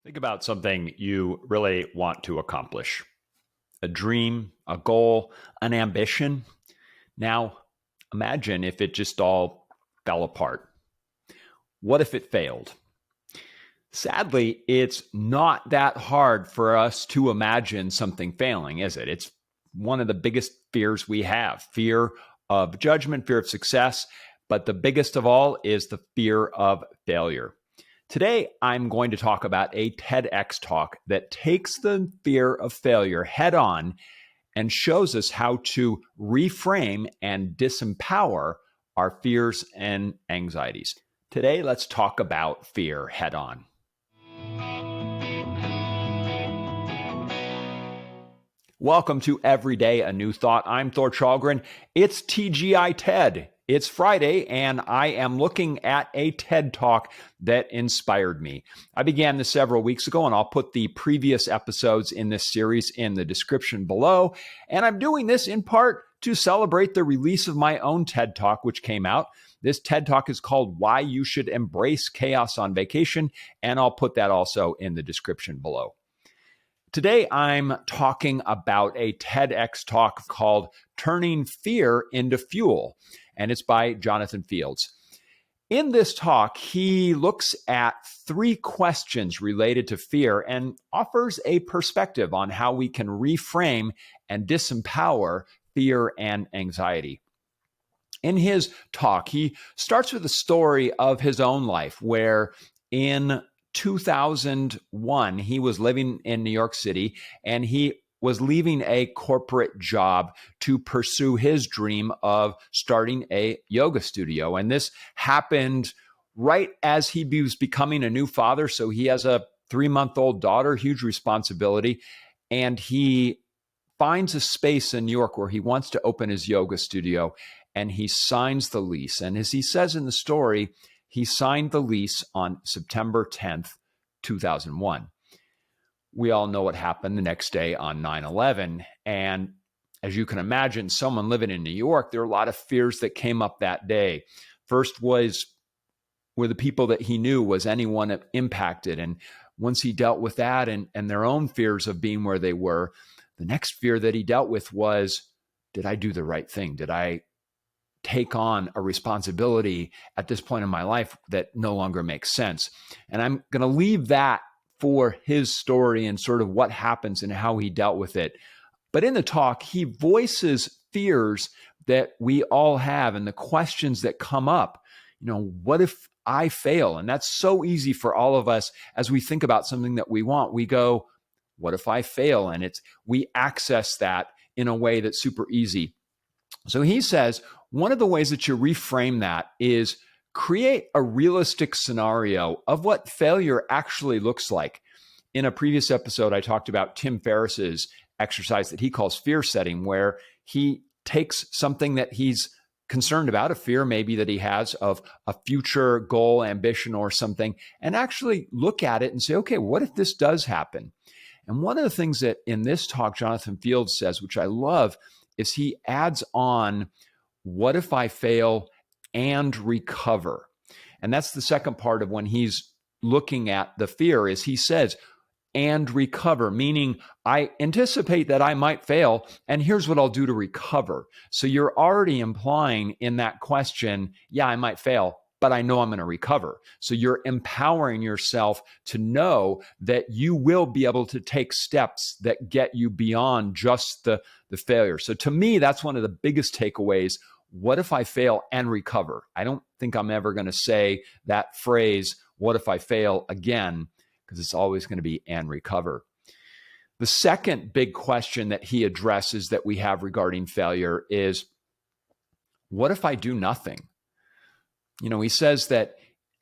Think about something you really want to accomplish, a dream, a goal, an ambition. Now, imagine if it just all fell apart. What if it failed? Sadly, it's not that hard for us to imagine something failing, is it? It's one of the biggest fears we have, fear of judgment, fear of success. But the biggest of all is the fear of failure. Today, I'm going to talk about a TEDx talk that takes the fear of failure head on and shows us how to reframe and disempower our fears and anxieties. Today, let's talk about fear head on. Welcome to Every Day a New Thought. I'm Thor Chalgren. It's T.G.I.TED. It's Friday, and I am looking at a TED Talk that inspired me. I began this several weeks ago, and I'll put the previous episodes in this series in the description below. And I'm doing this in part to celebrate the release of my own TED Talk, which came out. This TED Talk is called Why You Should Embrace Chaos on Vacation, and I'll put that also in the description below. Today, I'm talking about a TEDx talk called Turning Fear into Fuel, and it's by Jonathan Fields. In this talk, he looks at three questions related to fear and offers a perspective on how we can reframe and disempower fear and anxiety. In his talk, he starts with a story of his own life where in 2001, he was living in New York City, and he was leaving a corporate job to pursue his dream of starting a yoga studio. And this happened right as he was becoming a new father. So he has a 3-month-old daughter, huge responsibility. And he finds a space in New York where he wants to open his yoga studio, and he signs the lease. And as he says in the story, he signed the lease on September 10th, 2001. We all know what happened the next day on 9/11. And as you can imagine, someone living in New York, there are a lot of fears that came up that day. First were the people that he knew, was anyone impacted? And once he dealt with that and their own fears of being where they were, the next fear that he dealt with was, did I do the right thing? Did I take on a responsibility at this point in my life that no longer makes sense? And I'm going to leave that for his story and sort of what happens and how he dealt with it. But in the talk, he voices fears that we all have and the questions that come up. What if I fail? And that's so easy for all of us as we think about something that we want. We go, what if I fail? And we access that in a way that's super easy. So he says, one of the ways that you reframe that is create a realistic scenario of what failure actually looks like. In a previous episode, I talked about Tim Ferriss's exercise that he calls fear setting, where he takes something that he's concerned about, a fear maybe that he has of a future goal, ambition, or something, and actually look at it and say, okay, what if this does happen? And one of the things that in this talk, Jonathan Fields says, which I love, is he adds on, what if I fail and recover? And that's the second part of when he's looking at the fear, is he says, and recover, meaning I anticipate that I might fail, and here's what I'll do to recover. So you're already implying in that question, yeah, I might fail, but I know I'm going to recover. So you're empowering yourself to know that you will be able to take steps that get you beyond just the failure. So to me, that's one of the biggest takeaways. What if I fail and recover? I don't think I'm ever going to say that phrase, what if I fail, again, because it's always going to be and recover. The second big question that he addresses that we have regarding failure is, what if I do nothing? He says that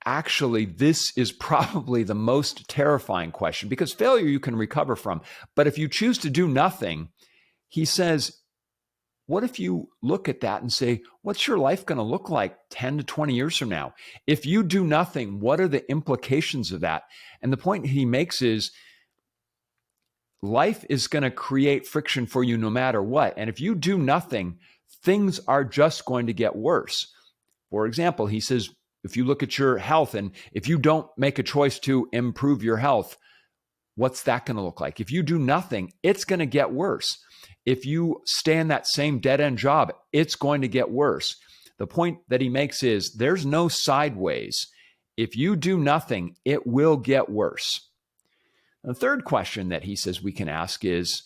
actually this is probably the most terrifying question, because failure you can recover from. But if you choose to do nothing, he says, what if you look at that and say, what's your life going to look like 10 to 20 years from now? If you do nothing, what are the implications of that? And the point he makes is, life is going to create friction for you no matter what. And if you do nothing, things are just going to get worse. For example, he says, if you look at your health and if you don't make a choice to improve your health, what's that going to look like? If you do nothing, it's going to get worse. If you stay in that same dead-end job, it's going to get worse. The point that he makes is there's no sideways. If you do nothing, it will get worse. The third question that he says we can ask is,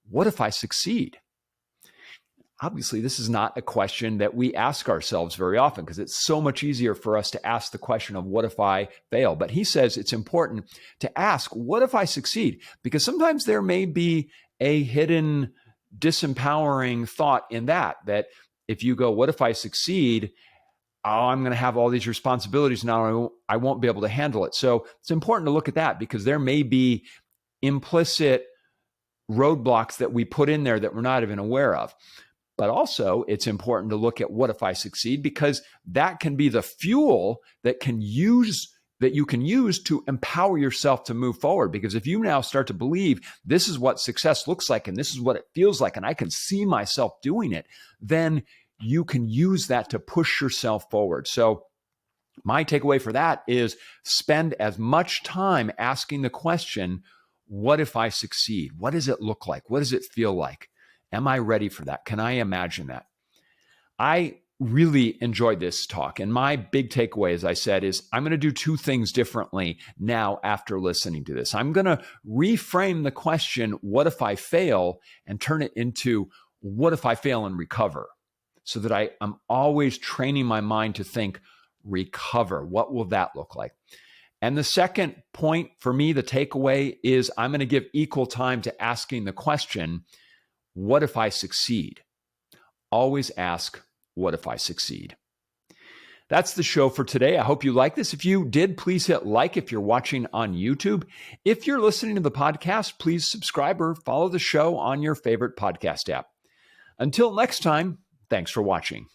what if I succeed? Obviously, this is not a question that we ask ourselves very often because it's so much easier for us to ask the question of what if I fail? But he says it's important to ask, what if I succeed? Because sometimes there may be a hidden disempowering thought in that if you go, what if I succeed? Oh, I'm going to have all these responsibilities now. I won't be able to handle it. So it's important to look at that because there may be implicit roadblocks that we put in there that we're not even aware of. But also, it's important to look at what if I succeed, because that can be the fuel that you can use to empower yourself to move forward. Because if you now start to believe this is what success looks like and this is what it feels like and I can see myself doing it, then you can use that to push yourself forward. So my takeaway for that is spend as much time asking the question, what if I succeed? What does it look like? What does it feel like? Am I ready for that? Can I imagine that? I really enjoyed this talk. And my big takeaway, as I said, is I'm going to do two things differently now after listening to this. I'm going to reframe the question, what if I fail, and turn it into, what if I fail and recover? So that I'm always training my mind to think, recover. What will that look like? And the second point for me, the takeaway, is I'm going to give equal time to asking the question, what if I succeed? Always ask, what if I succeed? That's the show for today. I hope you like this. If you did, please hit like if you're watching on YouTube. If you're listening to the podcast, please subscribe or follow the show on your favorite podcast app. Until next time, thanks for watching.